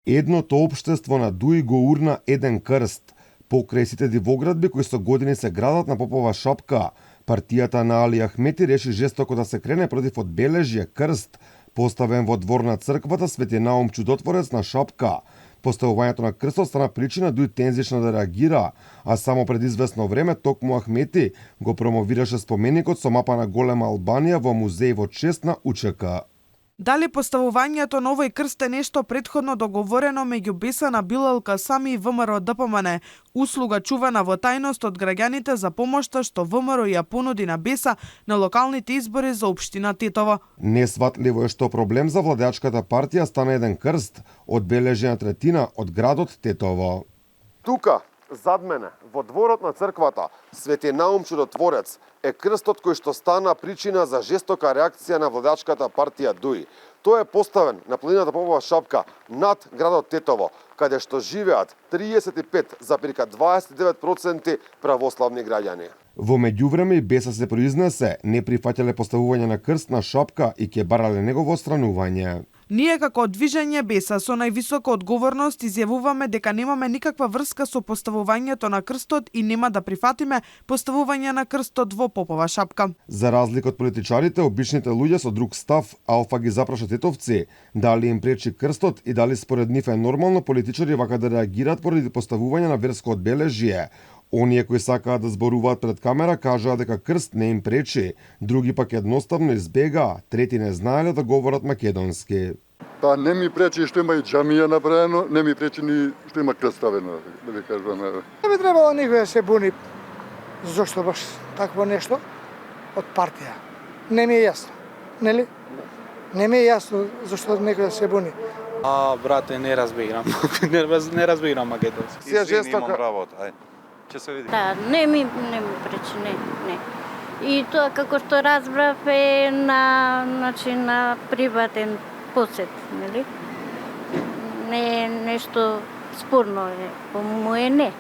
Едното општество на Дуи го урна еден крст. Покрај сите дивоградби кои со години се градат на Попова шапка, партијата на Али Ахмети реши жестоко да се крене против одбележје крст, поставен во двор на црквата Свети Наум Чудотворец на Шапка. Поставувањето на крстот стана причина Дуи тензично да реагира, а само пред известно време токму Ахмети го промовираше споменикот со мапа на Голема Албанија во музеј во чест на УЧК. Дали поставувањето на овој крст е нешто претходно договорено меѓу БЕСА на Билал Касами и ВМРО ДПМН, услуга чувана во тајност од граѓаните за помошта што ВМРО ја понуди на БЕСА на локалните избори за општина Тетово. Несватливо е што проблем за владеачката партија стана еден крст, одбележена третина од градот Тетово. Тука, зад мене, во дворот на црквата Свети Наум Чудотворец, е крстот кој што стана причина за жестока реакција на владеачката партија ДУИ. Тој е поставен на планината Попова шапка над градот Тетово, каде што живеат 35,29% православни граѓани. Во меѓувреме и БЕСА се произнесе, не прифаќале поставување на крст на шапка и ќе барале негово отстранување. Ние како движење БЕСА со највисока одговорност изјавуваме дека немаме никаква врска со поставувањето на крстот и нема да прифатиме поставување на крстот во Попова шапка. За разлика од политичарите, обичните луѓе со друг став, Алфа ги запраша тетовци, дали им пречи крстот и дали според нив е нормално политичари вака да реагираат поради поставување на верско одбележје. Оние кои сакаат да зборуваат пред камера кажаа дека крст не им пречи, други пак едноставно избегаа, трети не знаеле да говорат македонски. Па не ми пречи што има и џамија направено, не ми пречи ни што има крст ставено, да ви кажам. Не би требало никој да се буни зошто баш такво нешто од партија. Не ми е јасно, нели? Не ми е јасно зошто некој да се буни. Брате, не разбирам. не разбирам македонски. Се жестока работа, ај. Ќе се види. Да, не ми пречи, не. И тоа како што разбрав е на приватен посет, нели? Не е нешто спорно, по-моему е не.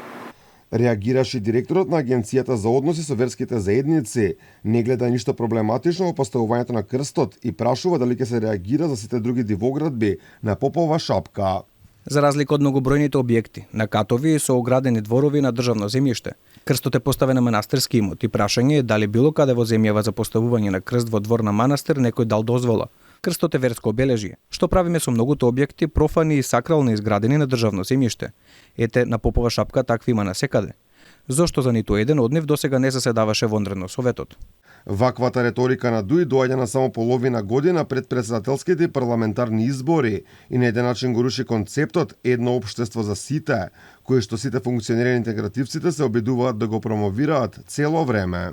Реагираше директорот на Агенцијата за односи со верските заедници, не гледа ништо проблематично во поставувањето на крстот и прашува дали ќе се реагира за сите други дивоградби на Попова шапка. За разлика од многобројните објекти, на катови со оградени дворови на државно земјиште, крстот е поставен на манастирски имот и прашање е дали било каде во земјава за поставување на крст во двор на манастир некој дал дозвола. Крстот е верско обележје, што правиме со многуто објекти профани и сакрални изградени на државно земјиште. Ете, на Попова шапка такви има насекаде. Зошто за ниту еден од нив досега не заседаваше вонредно советот? Ваквата реторика на Дуи доаѓа на само половина година пред претседателските и парламентарни избори и на еден начин го руши концептот едно општество за сите, кој што сите функционери интегративците се обидуваат да го промовираат цело време.